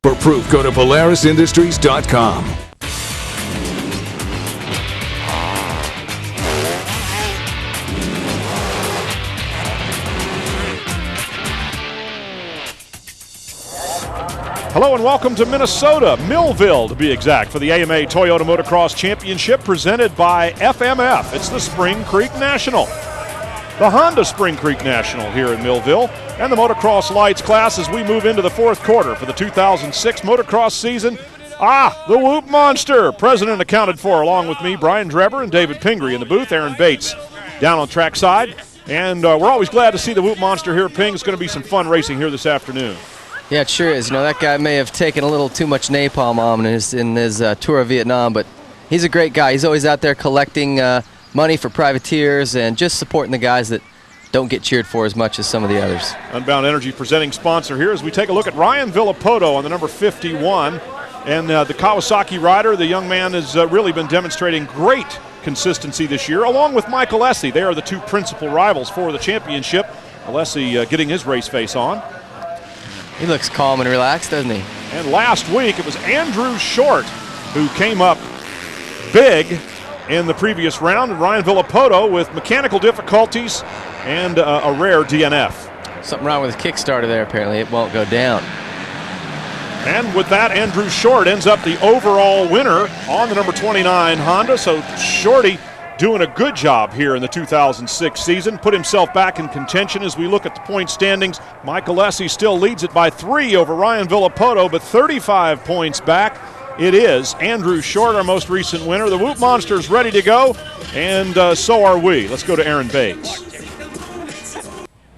For proof, go to PolarisIndustries.com. Hello and welcome to Minnesota, Millville to be exact, for the AMA Toyota Motocross Championship presented by FMF. It's the Spring Creek National. The Honda Spring Creek National here in Millville, and the Motocross Lites class as we move into the fourth quarter for the 2006 motocross season. The Whoop Monster, president accounted for, along with me, Brian Drever and David Pingree in the booth, Aaron Bates down on trackside. And we're always glad to see the Whoop Monster here, Ping. It's going to be some fun racing here this afternoon. Yeah, it sure is. You know, that guy may have taken a little too much napalm on in his tour of Vietnam, but he's a great guy. He's always out there collecting money for privateers and just supporting the guys that don't get cheered for as much as some of the others. Unbound Energy presenting sponsor here as we take a look at Ryan Villopoto on the number 51. And the Kawasaki rider, the young man has really been demonstrating great consistency this year, along with Michael Essie. They are the two principal rivals for the championship. Alessi getting his race face on. He looks calm and relaxed, doesn't he? And last week it was Andrew Short who came up big in the previous round, and Ryan Villopoto with mechanical difficulties and a rare DNF. Something wrong with his Kickstarter there, apparently. It won't go down. And with that, Andrew Short ends up the overall winner on the number 29 Honda. So Shorty doing a good job here in the 2006 season. Put himself back in contention as we look at the point standings. Michael Essie still leads it by 3 over Ryan Villopoto, but 35 points back. It is Andrew Short, our most recent winner. The Whoop Monster's ready to go, and so are we. Let's go to Aaron Bates.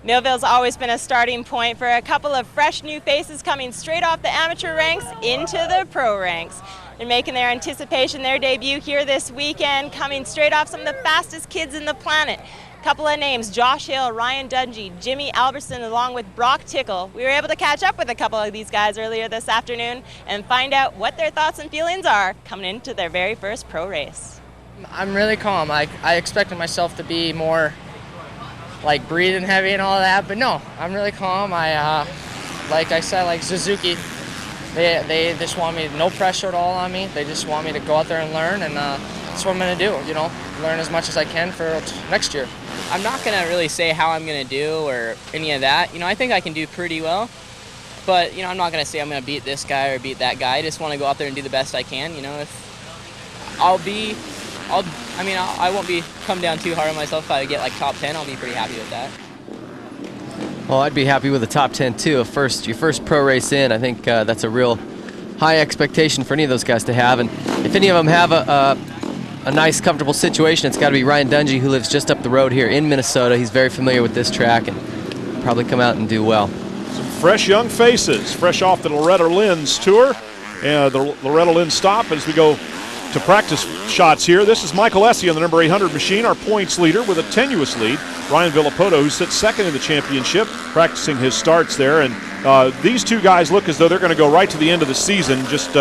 Millville's always been a starting point for a couple of fresh new faces coming straight off the amateur ranks into the pro ranks. They're making their anticipation, their debut here this weekend, coming straight off some of the fastest kids in the planet. Couple of names, Josh Hill, Ryan Dungey, Jimmy Albertson, along with Brock Tickle. We were able to catch up with a couple of these guys earlier this afternoon and find out what their thoughts and feelings are coming into their very first pro race. I'm really calm. I expected myself to be more like breathing heavy and all that, but no, I'm really calm. Like I said, like Suzuki, they just want me, no pressure at all on me. They just want me to go out there and learn, and that's what I'm going to do, you know, learn as much as I can for next year. I'm not going to really say how I'm going to do or any of that. You know, I think I can do pretty well, but, you know, I'm not going to say I'm going to beat this guy or beat that guy. I just want to go out there and do the best I can. You know, if I won't be come down too hard on myself. If I get like top 10, I'll be pretty happy with that. Well, I'd be happy with the top 10 too. Your first pro race in, I think that's a real high expectation for any of those guys to have. And if any of them have a nice, comfortable situation, it's got to be Ryan Dungey, who lives just up the road here in Minnesota. He's very familiar with this track and probably come out and do well. Some fresh young faces, fresh off the Loretta Lynn's tour. The Loretta Lynn stop as we go to practice shots here. This is Michael Essie on the number 800 machine, our points leader with a tenuous lead. Ryan Villopoto, who sits second in the championship, practicing his starts there. And these two guys look as though they're going to go right to the end of the season, just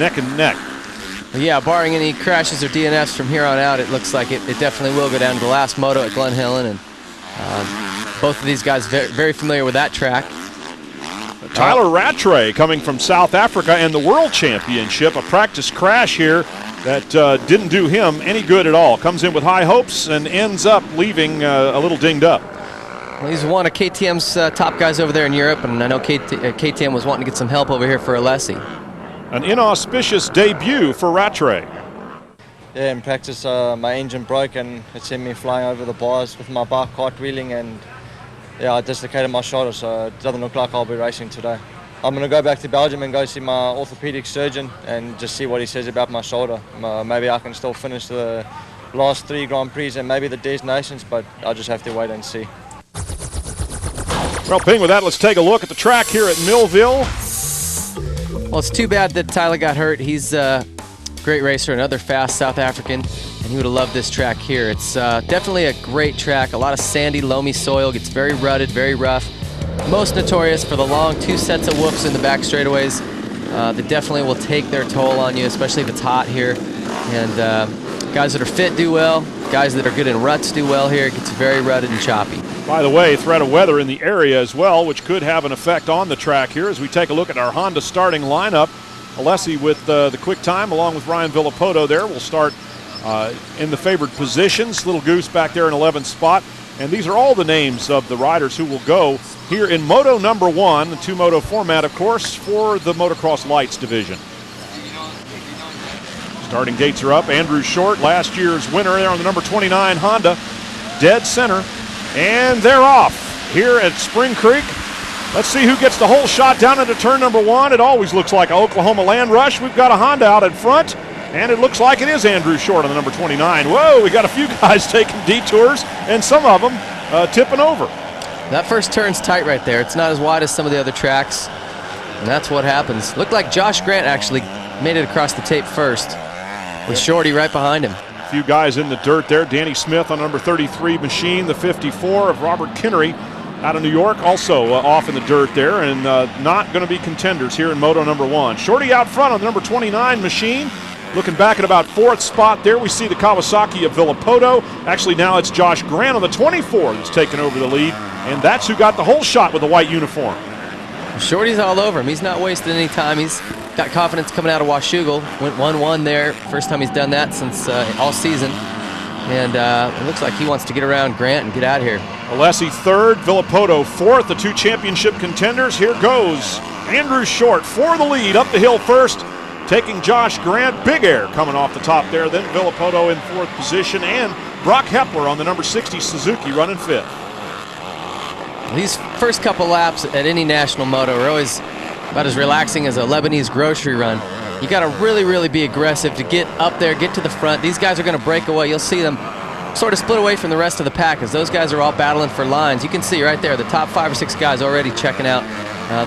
neck and neck. Yeah, barring any crashes or DNFs from here on out, it looks like it definitely will go down to the last moto at Glen Helen. And both of these guys very familiar with that track. Tyler Rattray coming from South Africa and the World Championship, a practice crash here that didn't do him any good at all. Comes in with high hopes and ends up leaving a little dinged up. Well, he's one of KTM's top guys over there in Europe, and I know KTM was wanting to get some help over here for Alessi. An inauspicious debut for Rattray. Yeah, in practice my engine broke and it sent me flying over the bars with my bike cartwheeling, and yeah, I dislocated my shoulder, so it doesn't look like I'll be racing today. I'm going to go back to Belgium and go see my orthopedic surgeon and just see what he says about my shoulder. Maybe I can still finish the last 3 Grand Prix and maybe the Des Nations, but I'll just have to wait and see. Well, Ping, with that, let's take a look at the track here at Millville. Well, it's too bad that Tyler got hurt. He's a great racer, another fast South African, and he would have loved this track here. It's definitely a great track, a lot of sandy, loamy soil, gets very rutted, very rough. Most notorious for the long 2 sets of whoops in the back straightaways. That definitely will take their toll on you, especially if it's hot here. And guys that are fit do well. Guys that are good in ruts do well here. It gets very rutted and choppy. By the way, threat of weather in the area as well, which could have an effect on the track here as we take a look at our Honda starting lineup. Alessi with the quick time along with Ryan Villopoto there will start in the favored positions. Little Goose back there in 11th spot. And these are all the names of the riders who will go here in Moto number 1, the 2-moto format, of course, for the Motocross Lites division. Starting gates are up. Andrew Short, last year's winner there on the number 29 Honda, dead center. And they're off here at Spring Creek. Let's see who gets the whole shot down into turn number 1. It always looks like an Oklahoma land rush. We've got a Honda out in front. And it looks like it is Andrew Short on the number 29. Whoa, we got a few guys taking detours, and some of them tipping over. That first turn's tight right there. It's not as wide as some of the other tracks, and that's what happens. Looked like Josh Grant actually made it across the tape first, with Shorty right behind him. A few guys in the dirt there. Danny Smith on number 33 machine, the 54 of Robert Kinnery out of New York, also off in the dirt there, and not going to be contenders here in Moto number 1. Shorty out front on the number 29 machine. Looking back at about 4th spot there, we see the Kawasaki of Villopoto. Actually, now it's Josh Grant on the 24 that's taken over the lead, and that's who got the whole shot with the white uniform. Shorty's all over him. He's not wasting any time. He's got confidence coming out of Washougal. Went 1-1 there. First time he's done that since all season. And it looks like he wants to get around Grant and get out of here. Alessi 3rd, Villopoto 4th, the 2 championship contenders. Here goes Andrew Short for the lead, up the hill first. Taking Josh Grant, big air coming off the top there. Then Villopoto in 4th position, and Brock Hepler on the number 60 Suzuki running 5th. These first couple laps at any national moto are always about as relaxing as a Lebanese grocery run. You got to really, really be aggressive to get up there, get to the front. These guys are going to break away. You'll see them sort of split away from the rest of the pack as those guys are all battling for lines. You can see right there the top 5 or 6 guys already checking out.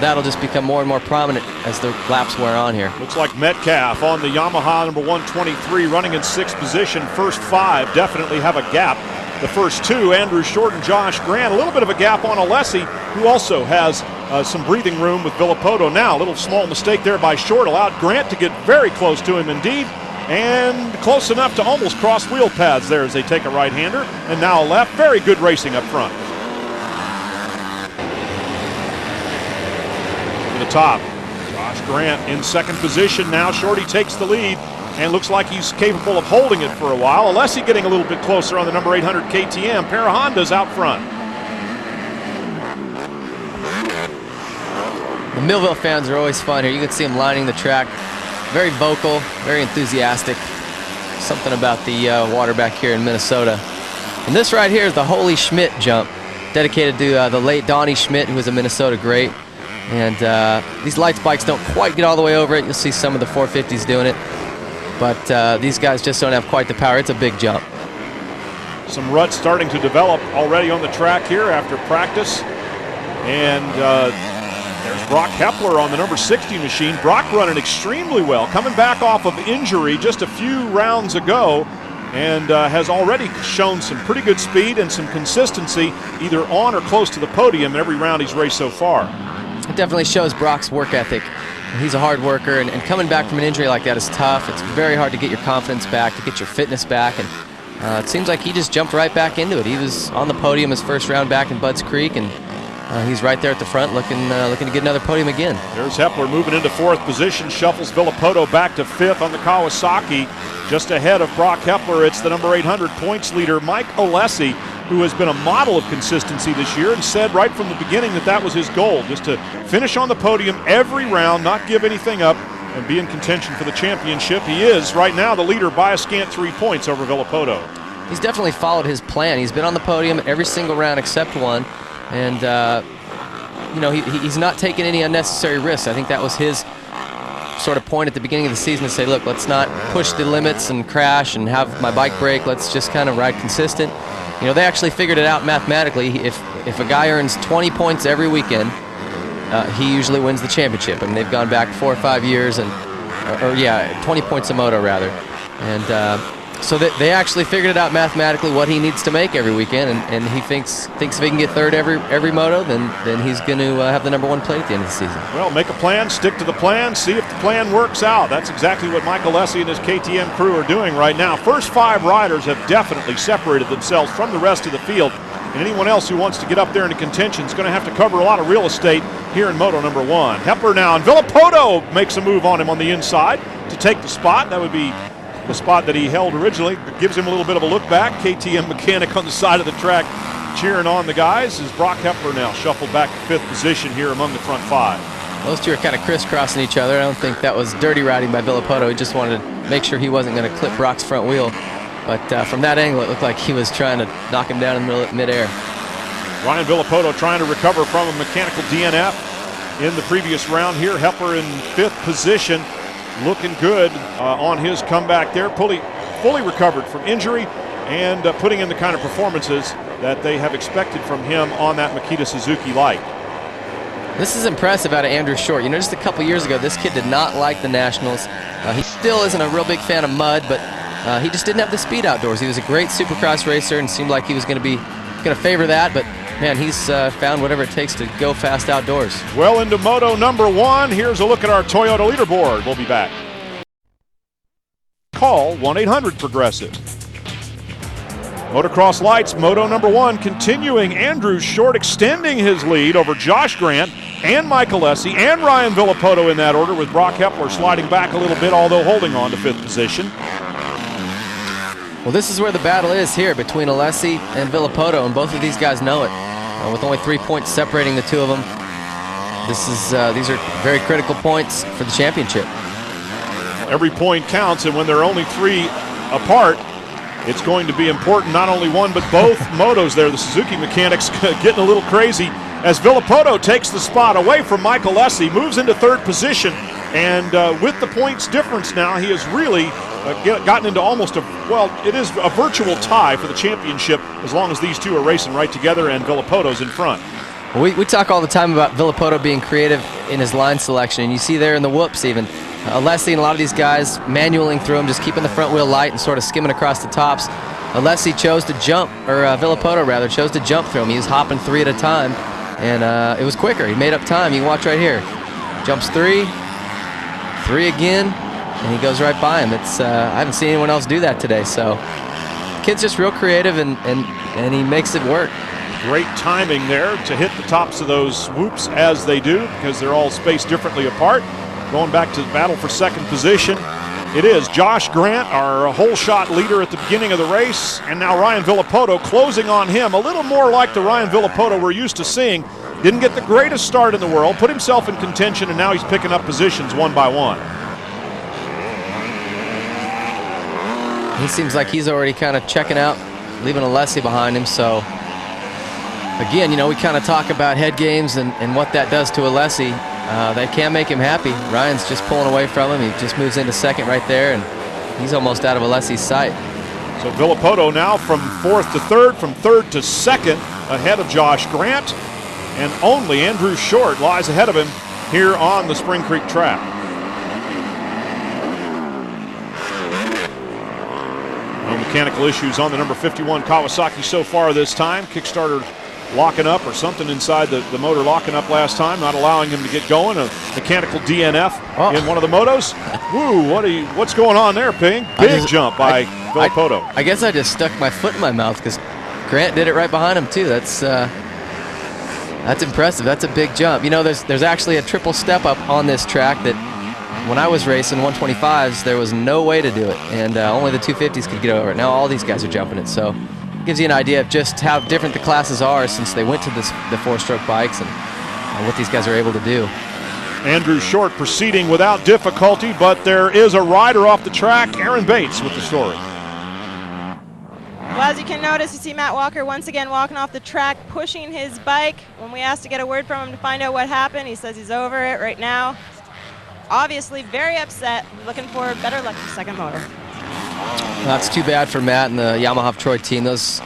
That'll just become more and more prominent as the laps wear on here. Looks like Metcalf on the Yamaha number 123 running in 6th position. First 5 definitely have a gap. The first 2, Andrew Short and Josh Grant, a little bit of a gap on Alessi, who also has some breathing room with Villopoto now. A little small mistake there by Short allowed Grant to get very close to him indeed, and close enough to almost cross wheel paths there as they take a right-hander, and now a left. Very good racing up front. To the top, Josh Grant in 2nd position now. Shorty takes the lead and looks like he's capable of holding it for a while. Alessi getting a little bit closer on the number 800 KTM. Pair of Hondas out front. The Millville fans are always fun here. You can see them lining the track. Very vocal, very enthusiastic. Something about the water back here in Minnesota. And this right here is the Holy Schmidt jump, dedicated to the late Donnie Schmidt, who was a Minnesota great. And these Lites bikes don't quite get all the way over it. You'll see some of the 450s doing it. But these guys just don't have quite the power. It's a big jump. Some ruts starting to develop already on the track here after practice. And there's Brock Hepler on the number 60 machine. Brock running extremely well, coming back off of injury just a few rounds ago, and has already shown some pretty good speed and some consistency either on or close to the podium every round he's raced so far. It definitely shows Brock's work ethic. He's a hard worker, and coming back from an injury like that is tough. It's very hard to get your confidence back, to get your fitness back, and it seems like he just jumped right back into it. He was on the podium his first round back in Budds Creek, and he's right there at the front looking to get another podium again. There's Hepler moving into 4th position, shuffles Villopoto back to 5th on the Kawasaki. Just ahead of Brock Hepler, it's the number 800 points leader, Mike Alessi, who has been a model of consistency this year and said right from the beginning that that was his goal, just to finish on the podium every round, not give anything up, and be in contention for the championship. He is right now the leader by a scant 3 points over Villopoto. He's definitely followed his plan. He's been on the podium every single round except one, and you know, he's not taking any unnecessary risks. I think that was his sort of point at the beginning of the season to say, look, let's not push the limits and crash and have my bike break. Let's just kind of ride consistent. You know, they actually figured it out mathematically. If a guy earns 20 points every weekend, he usually wins the championship. I mean, they've gone back 4 or 5 years, and or yeah, 20 points a moto rather, and so they actually figured it out mathematically what he needs to make every weekend, and he thinks if he can get 3rd every moto, then he's going to have the number 1 plate at the end of the season. Well, make a plan, stick to the plan, see if the plan works out. That's exactly what Mike Alessi and his KTM crew are doing right now. First 5 riders have definitely separated themselves from the rest of the field. And anyone else who wants to get up there into contention is going to have to cover a lot of real estate here in Moto number 1. Hepler now, and Villopoto makes a move on him on the inside to take the spot. That would be the spot that he held originally. It gives him a little bit of a look back. KTM mechanic on the side of the track cheering on the guys as Brock Hepler now shuffled back to 5th position here among the front 5. Those two are kind of crisscrossing each other. I don't think that was dirty riding by Villopoto. He just wanted to make sure he wasn't going to clip Brock's front wheel. But from that angle, it looked like he was trying to knock him down in midair. Ryan Villopoto trying to recover from a mechanical DNF in the previous round here. Hepler in 5th position, looking good on his comeback there. Fully recovered from injury and putting in the kind of performances that they have expected from him on that Makita Suzuki Light. This is impressive out of Andrew Short. You know, just a couple years ago, this kid did not like the Nationals. He still isn't a real big fan of mud, but he just didn't have the speed outdoors. He was a great Supercross racer and seemed like he was going to favor that, but man, he's found whatever it takes to go fast outdoors. Well into Moto number 1. Here's a look at our Toyota leaderboard. We'll be back. Call 1-800-PROGRESSIVE. Motocross Lights, Moto number 1, continuing. Andrew Short extending his lead over Josh Grant and Michael Alessi and Ryan Villopoto in that order, with Brock Hepler sliding back a little bit, although holding on to 5th position. Well, this is where the battle is here between Alessi and Villopoto, and both of these guys know it. With only 3 points separating the two of them, these are very critical points for the championship. Every point counts, and when there are only 3 apart, it's going to be important, not only one, but both motos there. The Suzuki mechanics getting a little crazy as Villopoto takes the spot away from Michael Alessi, moves into 3rd position, and with the points difference now, he has really gotten into almost it is a virtual tie for the championship as long as these two are racing right together and Villopoto's in front. We talk all the time about Villopoto being creative in his line selection, and you see there in the whoops even. Alessi and a lot of these guys manualing through them, just keeping the front wheel light and sort of skimming across the tops. Alessi chose to jump, or Villopoto rather, chose to jump through him. He was hopping 3 at a time, and it was quicker. He made up time. You can watch right here. Jumps 3 again, and he goes right by him. I haven't seen anyone else do that today, so the kid's just real creative, and he makes it work. Great timing there to hit the tops of those whoops as they do, because they're all spaced differently apart. Going back to the battle for 2nd position, it is Josh Grant, our whole shot leader at the beginning of the race, and now Ryan Villopoto closing on him, a little more like the Ryan Villopoto we're used to seeing. Didn't get the greatest start in the world, put himself in contention, and now he's picking up positions one by one. He seems like he's already kind of checking out, leaving Alessi behind him, so again, you know, we kind of talk about head games and what that does to Alessi. They can't make him happy. Ryan's just pulling away from him. He just moves into 2nd right there, and he's almost out of Alessi's sight. So Villopoto now from 4th to 3rd, from 3rd to 2nd, ahead of Josh Grant, and only Andrew Short lies ahead of him here on the Spring Creek track. No mechanical issues on the number 51 Kawasaki so far this time. Kickstarter locking up, or something inside the motor locking up last time, not allowing him to get going. A mechanical DNF in one of the motos. Woo, what's going on there, Ping? Big jump by Villopoto. I guess I just stuck my foot in my mouth because Grant did it right behind him too. That's impressive. That's a big jump. You know, there's actually a triple step up on this track that when I was racing 125s, there was no way to do it, and only the 250s could get over it. Now all these guys are jumping it, so it gives you an idea of just how different the classes are since they went to the 4-stroke bikes and what these guys are able to do. Andrew Short proceeding without difficulty, but there is a rider off the track. Aaron Bates with the story. Well, as you can notice, you see Matt Walker once again walking off the track, pushing his bike. When we asked to get a word from him to find out what happened, he says he's over it right now. Obviously very upset, looking for better luck for 2nd moto. That's too bad for Matt and the Yamaha Troy team. Those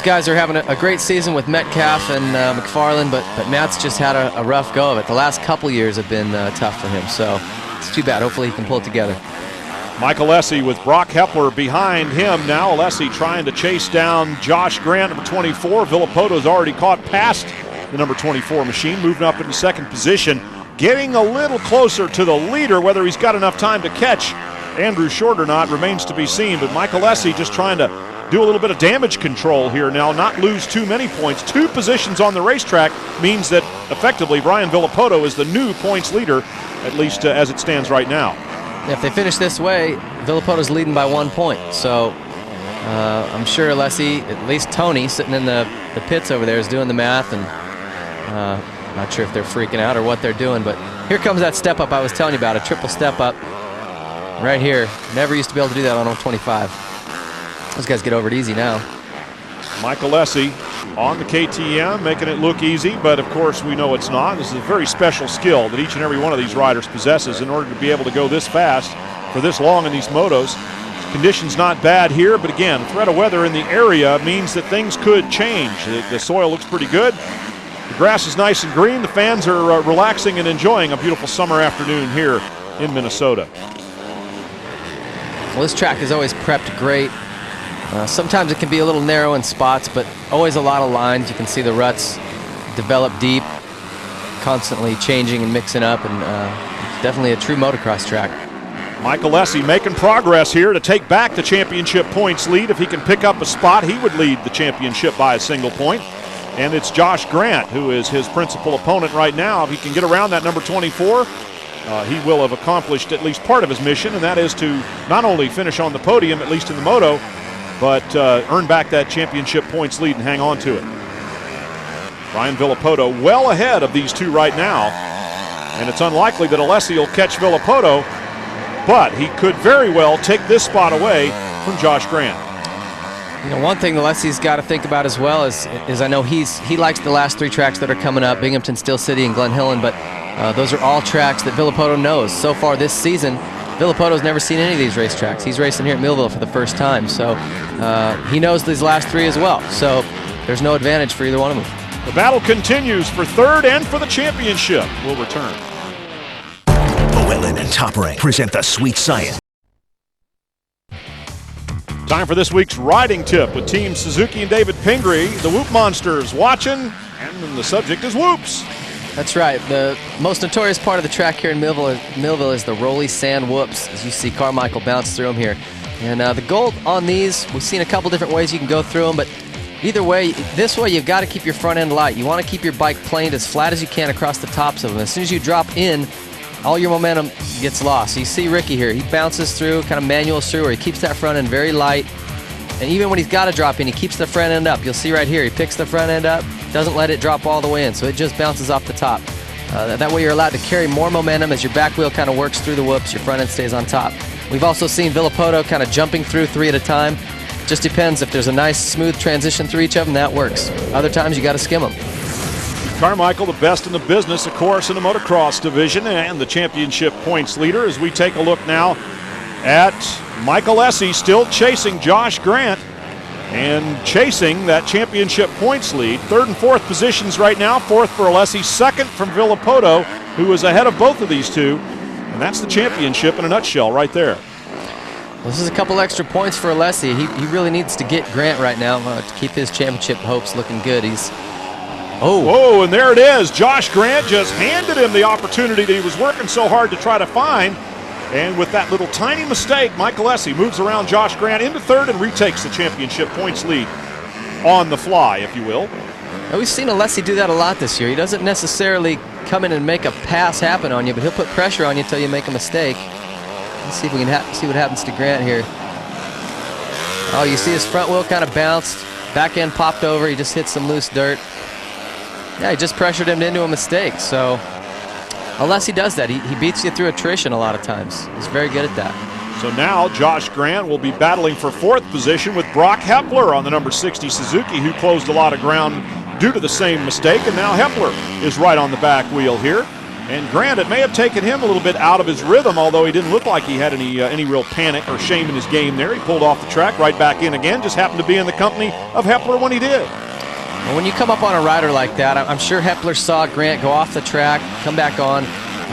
guys are having a great season with Metcalf and McFarland, but Matt's just had a rough go of it. The last couple years have been tough for him, so it's too bad. Hopefully he can pull it together. Michael Alessi with Brock Hepler behind him now. Alessi trying to chase down Josh Grant, number 24. Villopoto's already caught past the number 24 machine, moving up into 2nd position, getting a little closer to the leader. Whether he's got enough time to catch Andrew Short or not remains to be seen, but Michael Alessi just trying to do a little bit of damage control here now, not lose too many points. 2 positions on the racetrack means that effectively Brian Villopoto is the new points leader, at least as it stands right now. If they finish this way, Villopoto's leading by 1 point. So I'm sure Alessi, at least Tony, sitting in the pits over there, is doing the math, and not sure if they're freaking out or what they're doing, but here comes that step up I was telling you about, a triple step up right here. Never used to be able to do that on 025. Those guys get over it easy now. Michael Alessi on the KTM, making it look easy, but of course we know it's not. This is a very special skill that each and every one of these riders possesses in order to be able to go this fast for this long in these motos. Conditions not bad here, but again, threat of weather in the area means that things could change. The soil looks pretty good. The grass is nice and green. The fans are relaxing and enjoying a beautiful summer afternoon here in Minnesota. Well, this track is always prepped great. Sometimes it can be a little narrow in spots, but always a lot of lines. You can see the ruts develop deep, constantly changing and mixing up, and it's definitely a true motocross track. Michael Alessi making progress here to take back the championship points lead. If he can pick up a spot, he would lead the championship by a single point. And it's Josh Grant who is his principal opponent right now. If he can get around that number 24, he will have accomplished at least part of his mission, and that is to not only finish on the podium, at least in the moto, but earn back that championship points lead and hang on to it. Brian Villopoto well ahead of these two right now, and it's unlikely that Alessi will catch Villopoto, but he could very well take this spot away from Josh Grant. You know, one thing Alessi's got to think about as well is I know he likes the last 3 tracks that are coming up, Binghamton, Steel City, and Glen Helen, but those are all tracks that Villopoto knows. So far this season, Villopoto's never seen any of these racetracks. He's racing here at Millville for the first time, so he knows these last 3 as well. So there's no advantage for either one of them. The battle continues for 3rd and for the championship. We'll return. Llewellyn and Top Rank present the Sweet Science. Time for this week's riding tip with Team Suzuki and David Pingree. The Whoop Monsters watching, and the subject is whoops. That's right. The most notorious part of the track here in Millville is the rolly sand whoops. As you see, Carmichael bounce through them here. And the goal on these, we've seen a couple different ways you can go through them, but either way, this way you've got to keep your front end light. You want to keep your bike planed as flat as you can across the tops of them. As soon as you drop in, all your momentum gets lost. So you see Ricky here, he bounces through, kind of manuals through, where he keeps that front end very light. And even when he's got to drop in, he keeps the front end up. You'll see right here, he picks the front end up, doesn't let it drop all the way in, so it just bounces off the top. That way you're allowed to carry more momentum as your back wheel kind of works through the whoops, your front end stays on top. We've also seen Villopoto kind of jumping through 3 at a time. Just depends, if there's a nice smooth transition through each of them, that works. Other times you got to skim them. Carmichael, the best in the business, of course, in the motocross division and the championship points leader, as we take a look now at Michael Alessi still chasing Josh Grant and chasing that championship points lead. 3rd and 4th positions right now. 4th for Alessi, 2nd from Villopoto, who is ahead of both of these two. And that's the championship in a nutshell right there. This is a couple extra points for Alessi. He really needs to get Grant right now to keep his championship hopes looking good. Oh, and there it is. Josh Grant just handed him the opportunity that he was working so hard to try to find. And with that little tiny mistake, Michael Alessi moves around Josh Grant into 3rd and retakes the championship points lead on the fly, if you will. Now, we've seen Alessi do that a lot this year. He doesn't necessarily come in and make a pass happen on you, but he'll put pressure on you until you make a mistake. Let's see if we can see what happens to Grant here. Oh, you see his front wheel kind of bounced, back end popped over, he just hit some loose dirt. Yeah, he just pressured him into a mistake, so Alessi does that. He beats you through attrition a lot of times. He's very good at that. So now Josh Grant will be battling for 4th position with Brock Hepler on the number 60 Suzuki, who closed a lot of ground due to the same mistake, and now Hepler is right on the back wheel here. And Grant, it may have taken him a little bit out of his rhythm, although he didn't look like he had any real panic or shame in his game there. He pulled off the track, right back in again, just happened to be in the company of Hepler when he did. Well, when you come up on a rider like that, I'm sure Hepler saw Grant go off the track, come back on.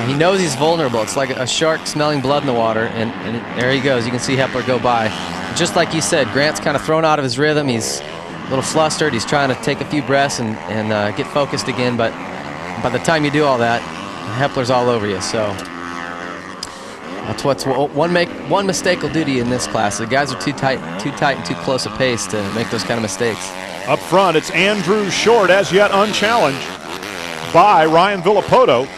He knows he's vulnerable. It's like a shark smelling blood in the water, and there he goes. You can see Hepler go by. Just like you said, Grant's kind of thrown out of his rhythm. He's a little flustered. He's trying to take a few breaths and get focused again, but by the time you do all that, Hepler's all over you. So That's what's one mistake will do to you in this class. The guys are too tight and too close a pace to make those kind of mistakes. Up front, it's Andrew Short, as yet unchallenged by Ryan Villopoto.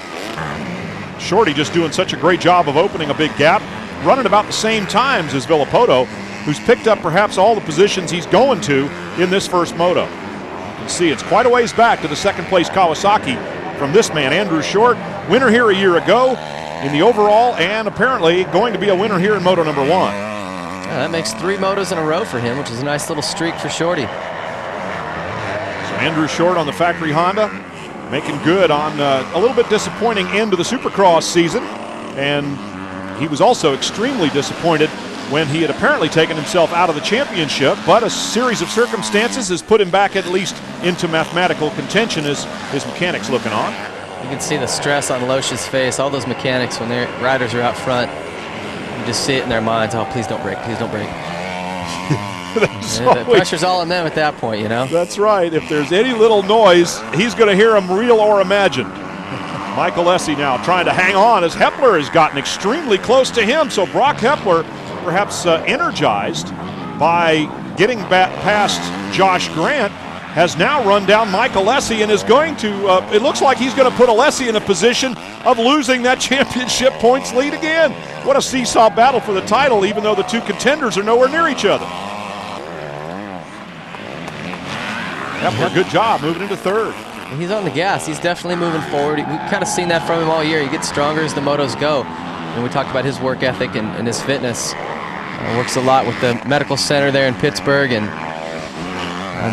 Shorty just doing such a great job of opening a big gap, running about the same times as Villopoto, who's picked up perhaps all the positions he's going to in this first moto. You can see it's quite a ways back to the second place Kawasaki from this man, Andrew Short, winner here a year ago in the overall, and apparently going to be a winner here in Moto number 1. Yeah, that makes 3 motos in a row for him, which is a nice little streak for Shorty. So Andrew Short on the factory Honda, making good on a little bit disappointing end to the Supercross season, and he was also extremely disappointed when he had apparently taken himself out of the championship, but a series of circumstances has put him back at least into mathematical contention as his mechanics looking on. You can see the stress on Loesch's face. All those mechanics, when their riders are out front, you just see it in their minds. Oh, please don't break. Please don't break. The pressure's all on them at that point, you know? That's right. If there's any little noise, he's going to hear them, real or imagined. Michael Essie now trying to hang on as Hepler has gotten extremely close to him. So Brock Hepler, perhaps energized by getting back past Josh Grant, has now run down Michael Alessi and is going to, it looks like he's going to put Alessi in a position of losing that championship points lead again. What a seesaw battle for the title, even though the two contenders are nowhere near each other. Hepler, good job moving into third. He's on the gas. He's definitely moving forward. We've kind of seen that from him all year. He gets stronger as the motos go. And we talked about his work ethic and his fitness. Works a lot with the medical center there in Pittsburgh, and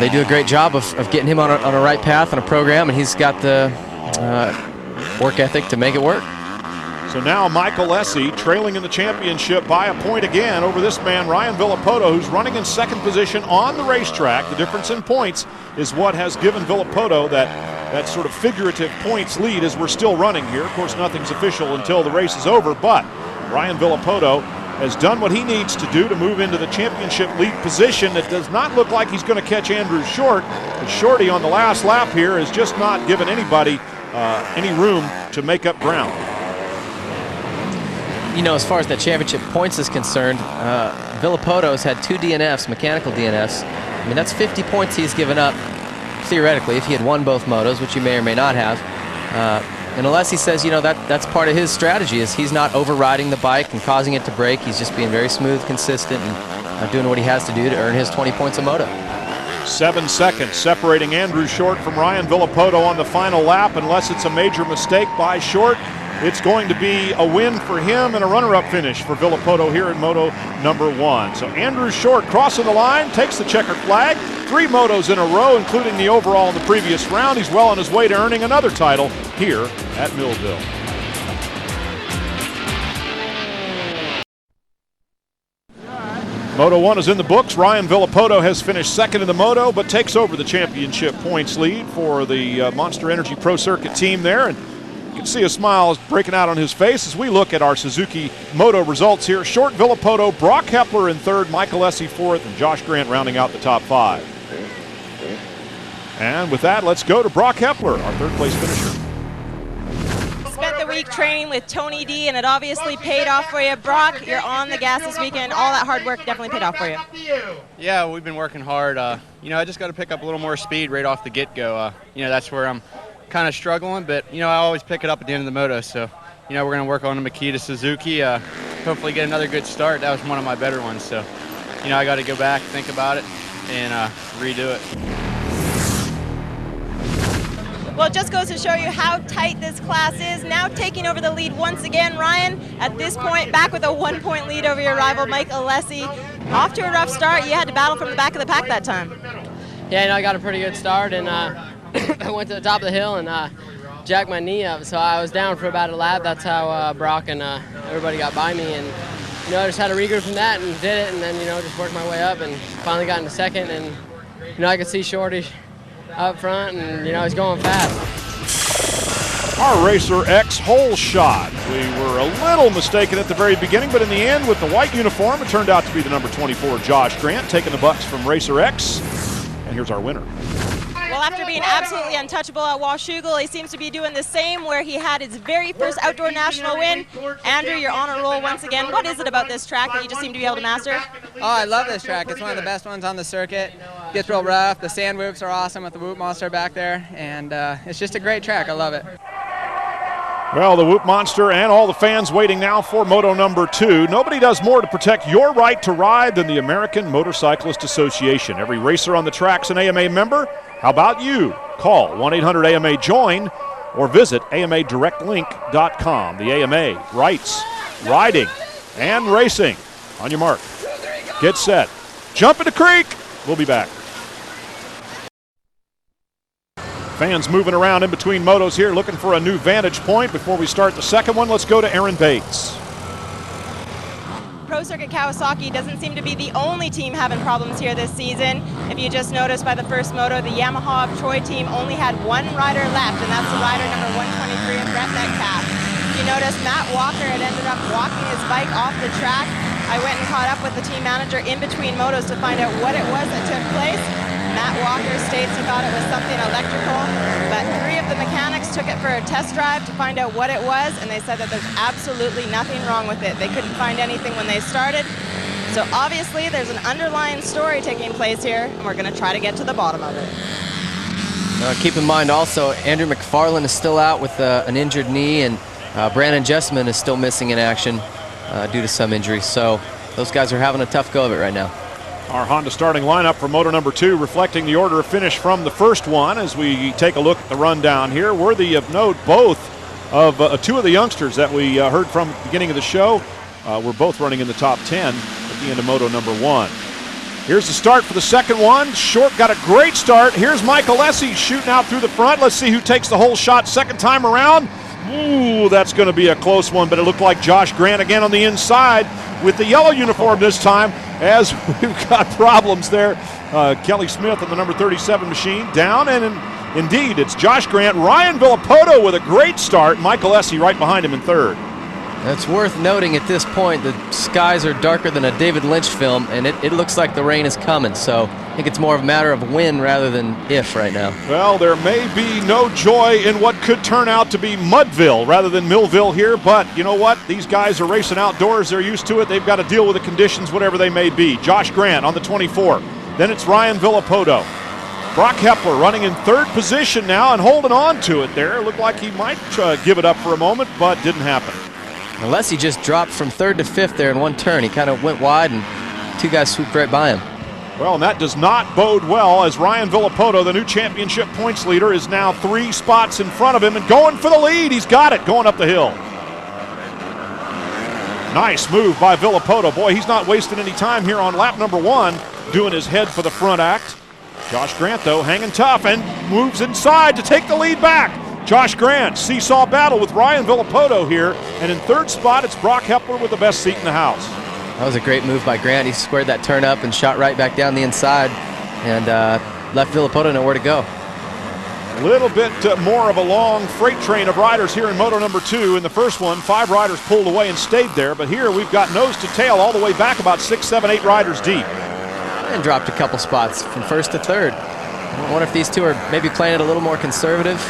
they do a great job of getting him on a right path on a program, and he's got the work ethic to make it work. So now Michael Essie trailing in the championship by a point again over this man, Ryan Villopoto, who's running in second position on the racetrack. The difference in points is what has given Villopoto that sort of figurative points lead as we're still running here. Of course, nothing's official until the race is over, but Ryan Villopoto has done what he needs to do to move into the championship lead position. It does not look like he's going to catch Andrew Short, but Shorty on the last lap here has just not given anybody any room to make up ground. You know, as far as the championship points is concerned, Villopoto's had 2 DNFs, mechanical DNFs. I mean, that's 50 points he's given up, theoretically, if he had won both motos, which he may or may not have. And unless he says, you know, that's part of his strategy, is he's not overriding the bike and causing it to break. He's just being very smooth, consistent, and doing what he has to do to earn his 20 points a moto. 7 seconds separating Andrew Short from Ryan Villopoto on the final lap. Unless it's a major mistake by Short, it's going to be a win for him and a runner-up finish for Villopoto here in Moto number 1. So Andrew Short crossing the line, takes the checkered flag. 3 motos in a row, including the overall in the previous round. He's well on his way to earning another title here at Millville. Moto 1 is in the books. Ryan Villopoto has finished second in the moto, but takes over the championship points lead for the Monster Energy Pro Circuit team there. And you can see a smile is breaking out on his face as we look at our Suzuki Moto results here. Short, Villopoto, Brock Hepler in third, Michael Essie fourth, and Josh Grant rounding out the top 5. And with that, let's go to Brock Hepler, our third place finisher. Spent the week training with Tony D, and it obviously paid off for you. Brock, you're on the gas this weekend. All that hard work definitely paid off for you. Yeah, we've been working hard. You know, I just got to pick up a little more speed right off the get-go. You know, that's where I'm kind of struggling, but, you know, I always pick it up at the end of the moto. So, you know, we're going to work on the Makita Suzuki, hopefully get another good start. That was one of my better ones. So, you know, I got to go back, think about it, and redo it. Well, it just goes to show you how tight this class is. Now taking over the lead once again, Ryan, at this point, back with a 1-point lead over your rival, Mike Alessi. Off to a rough start. You had to battle from the back of the pack that time. Yeah, you know, I got a pretty good start, and I went to the top of the hill and jacked my knee up. So I was down for about a lap. That's how Brock and everybody got by me. And, you know, I just had to regroup from that and did it, and then, you know, just worked my way up and finally got into second. And, you know, I could see Shorty up front, and, you know, he's going fast. Our Racer X hole shot. We were a little mistaken at the very beginning, but in the end, with the white uniform, it turned out to be the number 24, Josh Grant, taking the bucks from Racer X. And here's our winner. Well, after being absolutely untouchable at Washougal, he seems to be doing the same where he had his very first outdoor national win. Andrew, you're on a roll once again. What is it about this track that you just seem to be able to master? Oh, I love this track. It's one of the best ones on the circuit. Gets real rough. The sand whoops are awesome with the whoop monster back there, and it's just a great track. I love it. Well, the Whoop Monster and all the fans waiting now for Moto number 2. Nobody does more to protect your right to ride than the American Motorcyclist Association. Every racer on the track's an AMA member. How about you? Call 1-800-AMA-JOIN or visit AMADirectLink.com. The AMA writes riding and racing. On your mark, get set, jump in the creek. We'll be back. Fans moving around in between motos here, looking for a new vantage point. Before we start the second one, let's go to Aaron Bates. Pro Circuit Kawasaki doesn't seem to be the only team having problems here this season. If you just noticed by the first moto, the Yamaha of Troy team only had one rider left, and that's the rider number 123 of Brett Metcalf. If you notice, Matt Walker had ended up walking his bike off the track. I went and caught up with the team manager in between motos to find out what it was that took place. Matt Walker states he thought it was something electrical, but 3 of the mechanics took it for a test drive to find out what it was, and they said that there's absolutely nothing wrong with it. They couldn't find anything when they started. So obviously there's an underlying story taking place here, and we're going to try to get to the bottom of it. Keep in mind also, Andrew McFarland is still out with an injured knee, and Branden Jesseman is still missing in action due to some injury. So those guys are having a tough go of it right now. Our Honda starting lineup for Moto number 2, reflecting the order of finish from the first one as we take a look at the rundown here. Worthy of note, both of 2 of the youngsters that we heard from at the beginning of the show were both running in the top 10 at the end of Moto number 1. Here's the start for the second one. Short got a great start. Here's Michael Alessi shooting out through the front. Let's see who takes the whole shot second time around. Ooh, that's going to be a close one, but it looked like Josh Grant again on the inside with the yellow uniform this time, as we've got problems there. Kelly Smith on the number 37 machine down, and indeed it's Josh Grant. Ryan Villopoto with a great start. Michael Alessi right behind him in third. It's worth noting at this point the skies are darker than a David Lynch film, and it looks like the rain is coming, so I think it's more of a matter of when rather than if right now. Well, there may be no joy in what could turn out to be Mudville rather than Millville here, but you know what? These guys are racing outdoors. They're used to it. They've got to deal with the conditions, whatever they may be. Josh Grant on the 24. Then it's Ryan Villopoto. Brock Hepler running in third position now and holding on to it there. It looked like he might give it up for a moment, but didn't happen. Unless he just dropped from third to fifth there in one turn. He kind of went wide and 2 guys swooped right by him. Well, and that does not bode well, as Ryan Villopoto, the new championship points leader, is now 3 spots in front of him and going for the lead. He's got it going up the hill. Nice move by Villopoto. Boy, he's not wasting any time here on lap number 1, doing his head for the front act. Josh Grant, though, hanging tough and moves inside to take the lead back. Josh Grant, seesaw battle with Ryan Villopoto here, and in third spot, it's Brock Hepler with the best seat in the house. That was a great move by Grant. He squared that turn up and shot right back down the inside and left Villopoto nowhere to go. A little bit more of a long freight train of riders here in Moto number 2. In the first one, 5 riders pulled away and stayed there, but here we've got nose to tail all the way back about 6, 7, 8 riders deep. And dropped a couple spots from first to third. I wonder if these 2 are maybe playing it a little more conservative.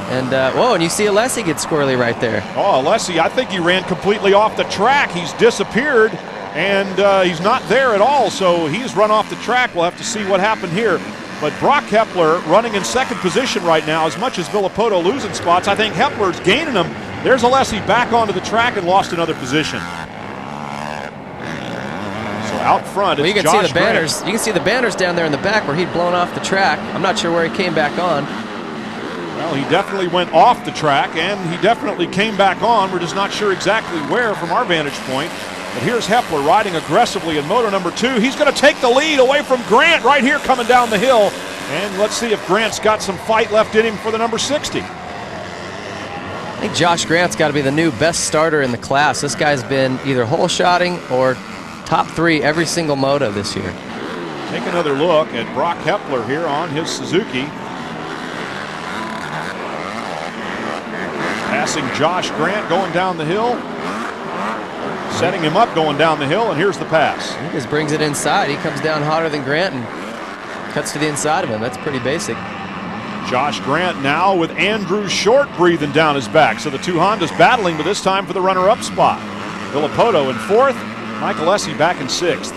And, whoa, and you see Alessi get squirrely right there. Oh, Alessi, I think he ran completely off the track. He's disappeared, and he's not there at all, so he's run off the track. We'll have to see what happened here. But Brock Hepler running in second position right now. As much as Villopoto losing spots, I think Hepler's gaining them. There's Alessi back onto the track and lost another position. So out front, it's you can Josh see the banners. Grant. You can see the banners down there in the back where he'd blown off the track. I'm not sure where he came back on. Well, he definitely went off the track, and he definitely came back on. We're just not sure exactly where from our vantage point. But here's Hepler riding aggressively in Moto number 2. He's going to take the lead away from Grant right here coming down the hill. And let's see if Grant's got some fight left in him for the number 60. I think Josh Grant's got to be the new best starter in the class. This guy's been either hole shotting or top 3 every single moto this year. Take another look at Brock Hepler here on his Suzuki. Passing Josh Grant going down the hill. Setting him up going down the hill, and here's the pass. He just brings it inside. He comes down hotter than Grant and cuts to the inside of him. That's pretty basic. Josh Grant now with Andrew Short breathing down his back. So the two Hondas battling, but this time for the runner-up spot. Villopoto in 4th, Michael Essie back in 6th.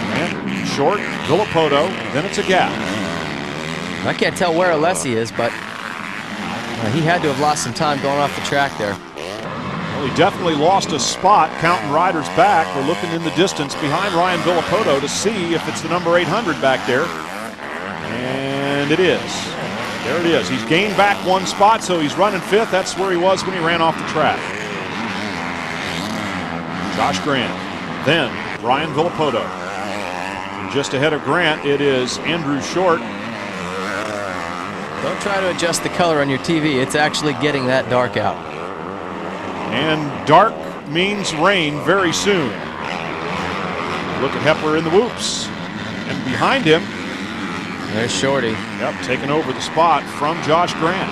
Grant, Short, Villopoto, then it's a gap. I can't tell where Alessi is, but he had to have lost some time going off the track there. Well, he definitely lost a spot counting riders back. We're looking in the distance behind Ryan Villopoto to see if it's the number 800 back there. And it is. There it is. He's gained back 1 spot, so he's running 5th. That's where he was when he ran off the track. Josh Grant, then Ryan Villopoto. And just ahead of Grant, it is Andrew Short. Don't try to adjust the color on your TV. It's actually getting that dark out. And dark means rain very soon. Look at Hepler in the whoops. And behind him, there's Shorty. Yep, taking over the spot from Josh Grant.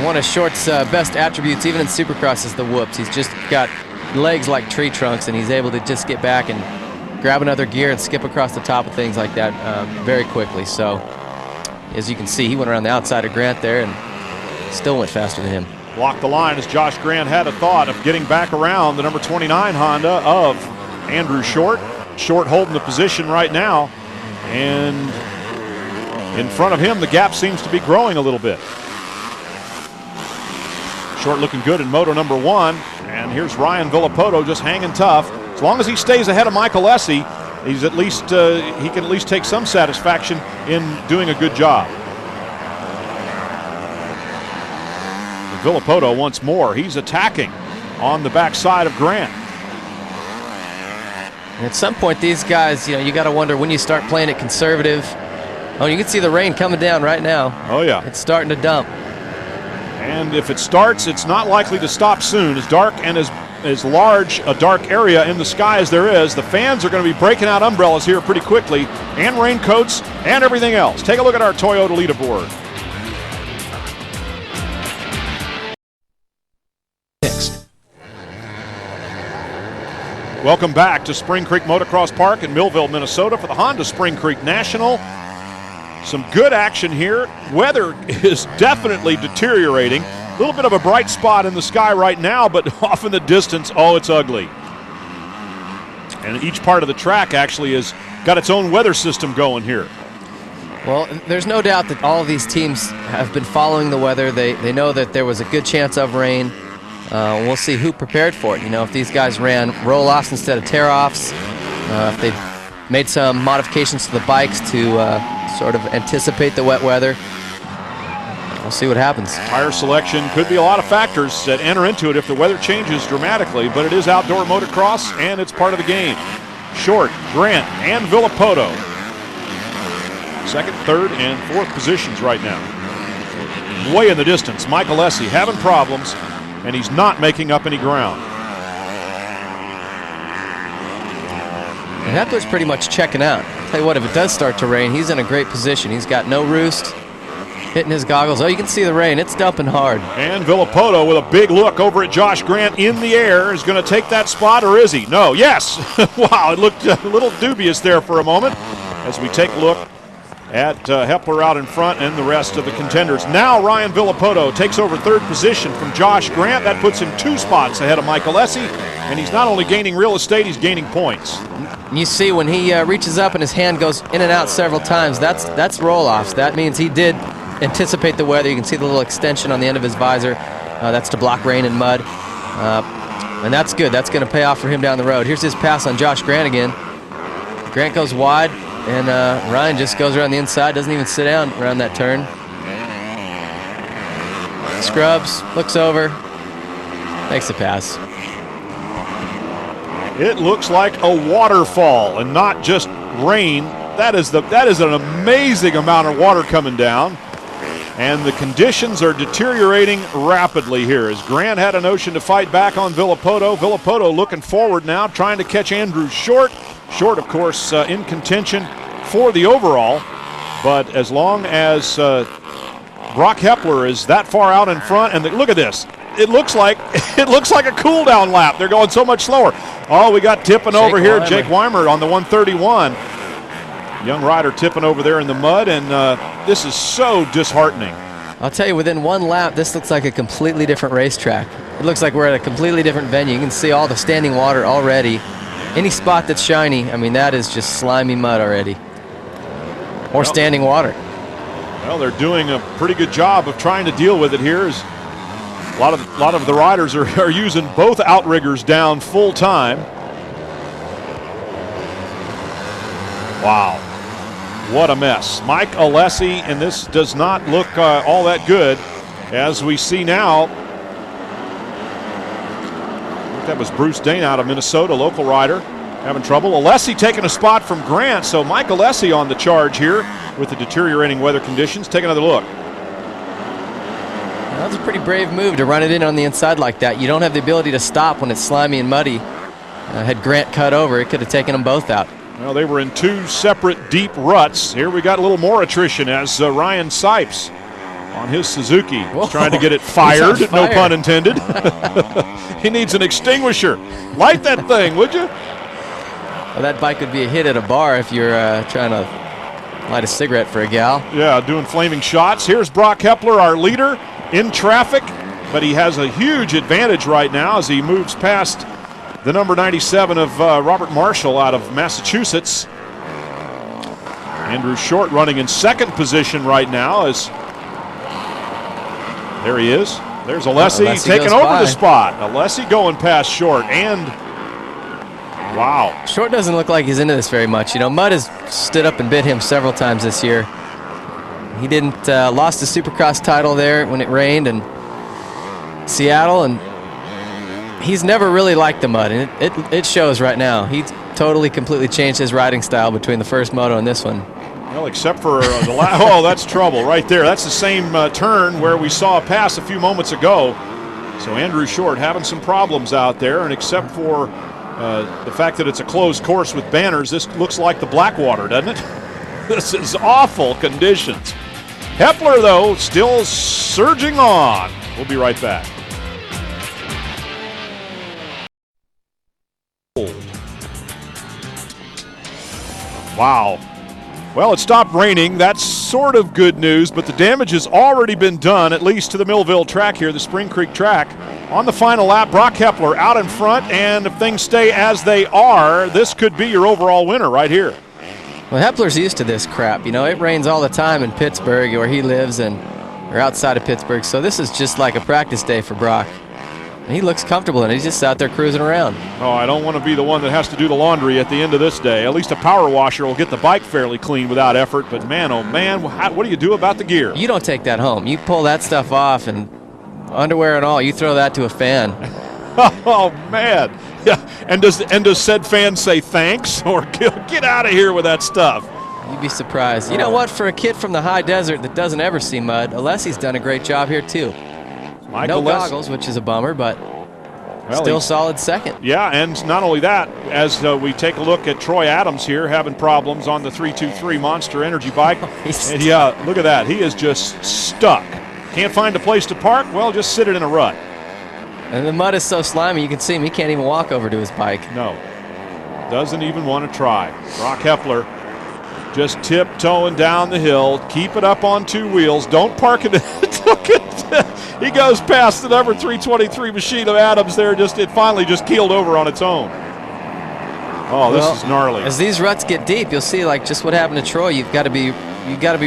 One of Short's best attributes, even in Supercross, is the whoops. He's just got legs like tree trunks, and he's able to just get back and grab another gear and skip across the top of things like that very quickly. So, as you can see, he went around the outside of Grant there and still went faster than him. Blocked the line as Josh Grant had a thought of getting back around the number 29 Honda of Andrew Short. Short holding the position right now, and in front of him the gap seems to be growing a little bit. Short looking good in Moto number 1, and here's Ryan Villopoto just hanging tough. As long as he stays ahead of Michael Essie, he's at least he can at least take some satisfaction in doing a good job. Villopoto once more. He's attacking on the backside of Grant. And at some point, these guys, you got to wonder when you start playing it conservative. Oh, you can see the rain coming down right now. Oh, yeah. It's starting to dump. And if it starts, it's not likely to stop soon. As dark and as large a dark area in the sky as there is, the fans are going to be breaking out umbrellas here pretty quickly, and raincoats and everything else. Take a look at our Toyota leaderboard. Welcome back to Spring Creek Motocross Park in Millville, Minnesota for the Honda Spring Creek National. Some good action here. Weather is definitely deteriorating. A little bit of a bright spot in the sky right now, but off in the distance, oh, it's ugly. And each part of the track actually has got its own weather system going here. Well, there's no doubt that all of these teams have been following the weather. They know that there was a good chance of rain. We'll see who prepared for it. If these guys ran roll-offs instead of tear-offs, if they made some modifications to the bikes to sort of anticipate the wet weather. We'll see what happens. Tire selection could be a lot of factors that enter into it if the weather changes dramatically, but it is outdoor motocross and it's part of the game. Short, Grant, and Villopoto. 2nd, 3rd, and 4th positions right now. Way in the distance, Michael Essie having problems, and he's not making up any ground. And Hepler's pretty much checking out. I'll tell you what, if it does start to rain, he's in a great position. He's got no roost, hitting his goggles. Oh, you can see the rain. It's dumping hard. And Villopoto with a big look over at Josh Grant in the air is going to take that spot, or is he? No, yes. Wow, it looked a little dubious there for a moment as we take a look at Hepler out in front and the rest of the contenders. Now Ryan Villopoto takes over 3rd position from Josh Grant. That puts him 2 spots ahead of Michael Essie, and he's not only gaining real estate, he's gaining points. You see when he reaches up and his hand goes in and out several times, that's roll-offs. That means he did anticipate the weather. You can see the little extension on the end of his visor. That's to block rain and mud. And that's good. That's going to pay off for him down the road. Here's his pass on Josh Grant again. Grant goes wide. And Ryan just goes around the inside, doesn't even sit down around that turn. Scrubs, looks over, makes the pass. It looks like a waterfall and not just rain. That is an amazing amount of water coming down. And the conditions are deteriorating rapidly here as Grant had a notion to fight back on Villopoto. Villopoto looking forward now, trying to catch Andrew Short. Short, of course, in contention for the overall, but as long as Brock Hepler is that far out in front, and look at this, it looks like a cool down lap. They're going so much slower. Oh, we got tipping over here, Jake Weimer on the 131. Young rider tipping over there in the mud, and this is so disheartening. I'll tell you, within one lap, this looks like a completely different racetrack. It looks like we're at a completely different venue. You can see all the standing water already. Any spot that's shiny, I mean, that is just slimy mud already. Or standing water. Well, they're doing a pretty good job of trying to deal with it here. As a lot of the riders are using both outriggers down full time. Wow. What a mess. Mike Alessi, and this does not look all that good. As we see now, I think that was Bruce Dane out of Minnesota, local rider, having trouble. Alessi taking a spot from Grant, so Mike Alessi on the charge here with the deteriorating weather conditions. Take another look. That was a pretty brave move to run it in on the inside like that. You don't have the ability to stop when it's slimy and muddy. Had Grant cut over, it could have taken them both out. Well, they were in two separate deep ruts. Here we got a little more attrition as Ryan Sipes on his Suzuki is trying to get it fired, no pun intended. He needs an extinguisher. Light that thing, would you? Well, that bike would be a hit at a bar if you're trying to light a cigarette for a gal. Yeah, doing flaming shots. Here's Brock Hepler, our leader, in traffic, but he has a huge advantage right now as he moves past the number 97 of Robert Marshall out of Massachusetts. Andrew Short running in second position right now. There he is. There's Alessi taking over the spot. Alessi going past Short, and wow. Short doesn't look like he's into this very much. You know, mud has stood up and bit him several times this year. He didn't lost the Supercross title there when it rained in Seattle, and he's never really liked the mud, and it shows right now. He's totally, completely changed his riding style between the first moto and this one. Well, except for the last, oh, that's trouble right there. That's the same turn where we saw a pass a few moments ago. So Andrew Short having some problems out there, and except for the fact that it's a closed course with banners, this looks like the Blackwater, doesn't it? This is awful conditions. Hepler, though, still surging on. We'll be right back. Wow. Well, it stopped raining. That's sort of good news, but the damage has already been done, at least to the Millville track here, the Spring Creek track. On the final lap, Brock Hepler out in front, and if things stay as they are, this could be your overall winner right here. Well, Hepler's used to this crap. You know, it rains all the time in Pittsburgh, where he lives, or outside of Pittsburgh, so this is just like a practice day for Brock. And he looks comfortable, and he's just out there cruising around. Oh, I don't want to be the one that has to do the laundry at the end of this day. At least a power washer will get the bike fairly clean without effort. But man, oh man, what do you do about the gear? You don't take that home. You pull that stuff off, and underwear and all, you throw that to a fan. Oh man, yeah. And does said fan say thanks or get out of here with that stuff? You'd be surprised. You know what? For a kid from the high desert that doesn't ever see mud, Alessi's done a great job here too. No goggles, which is a bummer, but still solid second. Yeah, and not only that, as we take a look at Troy Adams here having problems on the 323 Monster Energy bike. And yeah, look at that. He is just stuck. Can't find a place to park? Well, just sit it in a rut. And the mud is so slimy, you can see him. He can't even walk over to his bike. No. Doesn't even want to try. Brock Hepler just tiptoeing down the hill. Keep it up on two wheels. Don't park it. He goes past the number 323 machine of Adams there. It finally just keeled over on its own. Oh, this is gnarly. As these ruts get deep, you'll see like just what happened to Troy. You've got to be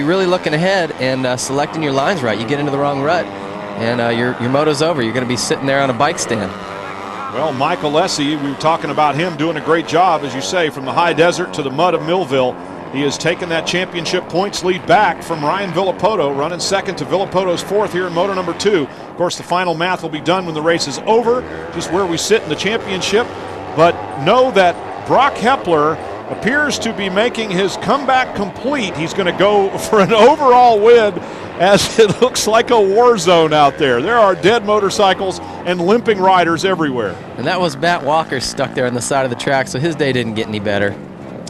really looking ahead and selecting your lines right. You get into the wrong rut, and your moto's over. You're going to be sitting there on a bike stand. Well, Mike Alessi, we were talking about him doing a great job, as you say, from the high desert to the mud of Millville. He has taken that championship points lead back from Ryan Villopoto, running second to Villopoto's fourth here in Moto number 2. Of course, the final math will be done when the race is over, just where we sit in the championship. But know that Brock Hepler appears to be making his comeback complete. He's going to go for an overall win, as it looks like a war zone out there. There are dead motorcycles and limping riders everywhere. And that was Matt Walker stuck there on the side of the track, so his day didn't get any better.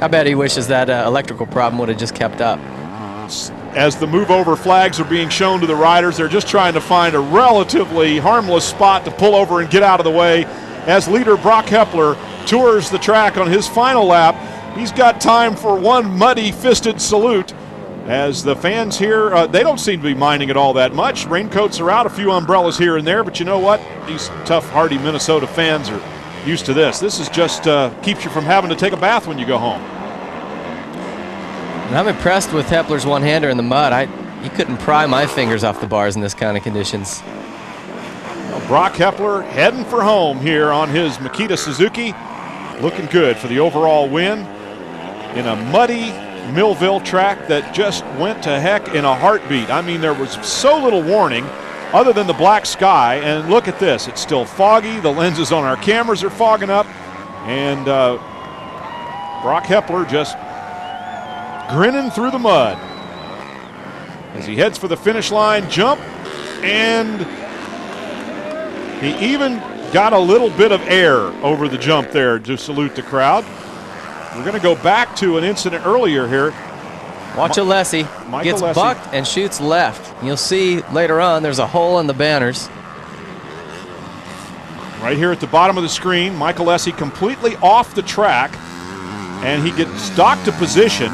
I bet he wishes that electrical problem would have just kept up. As the move-over flags are being shown to the riders, they're just trying to find a relatively harmless spot to pull over and get out of the way as leader Brock Hepler tours the track on his final lap. he's got time for one muddy-fisted salute as the fans here, they don't seem to be minding it all that much. Raincoats are out, a few umbrellas here and there, but you know what? These tough, hardy Minnesota fans are used to this. This is just keeps you from having to take a bath when you go home. And I'm impressed with Hepler's one-hander in the mud. You couldn't pry my fingers off the bars in this kind of conditions. Well, Brock Hepler heading for home here on his Makita Suzuki. Looking good for the overall win in a muddy Millville track that just went to heck in a heartbeat. I mean, there was so little warning other than the black sky, and look at this. It's still foggy. The lenses on our cameras are fogging up, and Brock Hepler just grinning through the mud as he heads for the finish line jump, and he even got a little bit of air over the jump there to salute the crowd. We're going to go back to an incident earlier here. Watch Alessi gets bucked and shoots left. You'll see later on there's a hole in the banners. Right here at the bottom of the screen, Michael Alessi completely off the track, and he gets docked to position.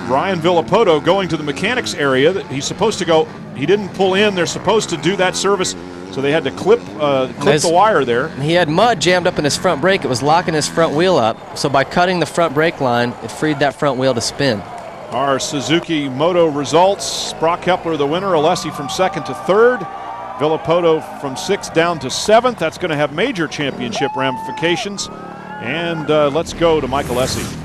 Ryan Villopoto going to the mechanics area that he's supposed to go. He didn't pull in. They're supposed to do that service, so they had to clip the wire there. He had mud jammed up in his front brake. It was locking his front wheel up. So by cutting the front brake line, it freed that front wheel to spin. Our Suzuki Moto results: Brock Hepler the winner, Alessi from 2nd to 3rd, Villopoto from 6th down to 7th. That's going to have major championship ramifications. And let's go to Michael Alessi.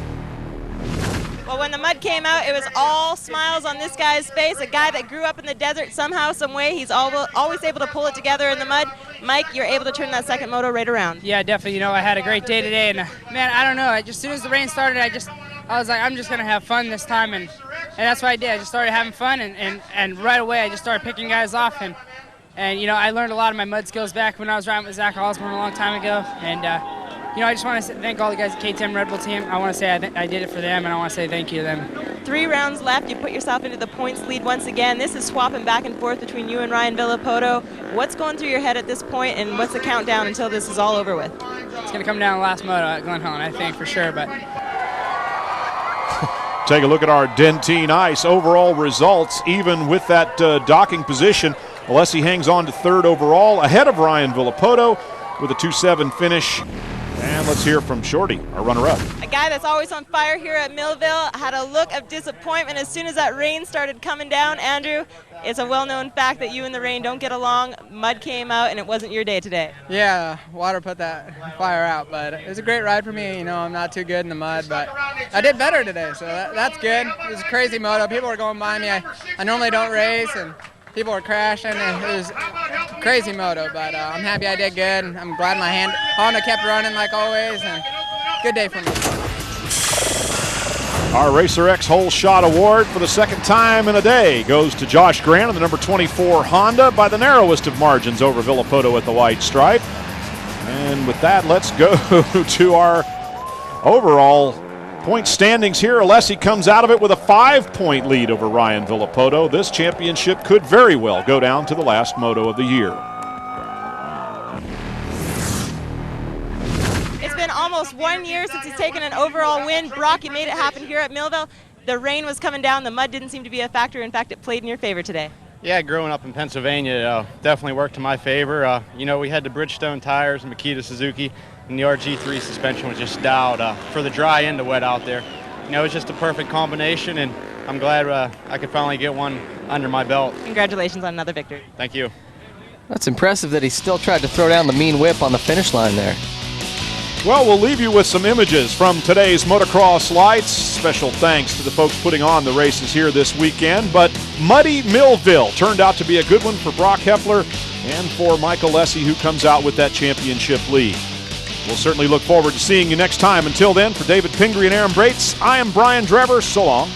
Well, when the mud came out, it was all smiles on this guy's face. A guy that grew up in the desert somehow, some way. He's always able to pull it together in the mud. Mike, you're able to turn that second moto right around. Yeah, definitely. You know, I had a great day today, and man, I don't know. As soon as the rain started, I was like, I'm just gonna have fun this time, and that's what I did. I just started having fun, and right away I just started picking guys off, and you know, I learned a lot of my mud skills back when I was riding with Zach Osborne a long time ago, and. You know, I just want to thank all the guys at KTM Red Bull team. I want to say I did it for them, and I want to say thank you to them. 3 rounds left. You put yourself into the points lead once again. This is swapping back and forth between you and Ryan Villopoto. What's going through your head at this point, and what's the countdown until this is all over with? It's going to come down to the last moto at Glen Helen, I think, for sure. But take a look at our Dentine Ice overall results. Even with that docking position, Alessi hangs on to 3rd overall, ahead of Ryan Villopoto with a 2.7 finish. And let's hear from Shorty, our runner-up. A guy that's always on fire here at Millville had a look of disappointment as soon as that rain started coming down. Andrew, it's a well-known fact that you and the rain don't get along. Mud came out, and it wasn't your day today. Yeah, water put that fire out, but it was a great ride for me. You know, I'm not too good in the mud, but I did better today, so that's good. It was a crazy moto. People were going by me. I normally don't race, and people were crashing, and it was a crazy moto, but I'm happy I did good. I'm glad my Honda kept running like always, and good day for me. Our Racer X Hole Shot Award for the 2nd time in a day goes to Josh Grant of the number 24 Honda by the narrowest of margins over Villopoto at the white stripe. And with that, let's go to our overall point standings here. Alessi comes out of it with a 5-point lead over Ryan Villopoto. This championship could very well go down to the last moto of the year. It's been almost 1 year since he's taken an overall win. Brock, you made it happen here at Millville. The rain was coming down. The mud didn't seem to be a factor. In fact, it played in your favor today. Yeah, growing up in Pennsylvania definitely worked to my favor. You know, we had the Bridgestone tires and Makita Suzuki, and the RG3 suspension was just dialed for the dry and the wet out there. You know, it was just a perfect combination, and I'm glad I could finally get one under my belt. Congratulations on another victory. Thank you. That's impressive that he still tried to throw down the mean whip on the finish line there. Well, we'll leave you with some images from today's Motocross Lights. Special thanks to the folks putting on the races here this weekend. But muddy Millville turned out to be a good one for Brock Hepler and for Michael Alessi, who comes out with that championship lead. We'll certainly look forward to seeing you next time. Until then, for David Pingree and Aaron Brates, I am Brian Drever. So long.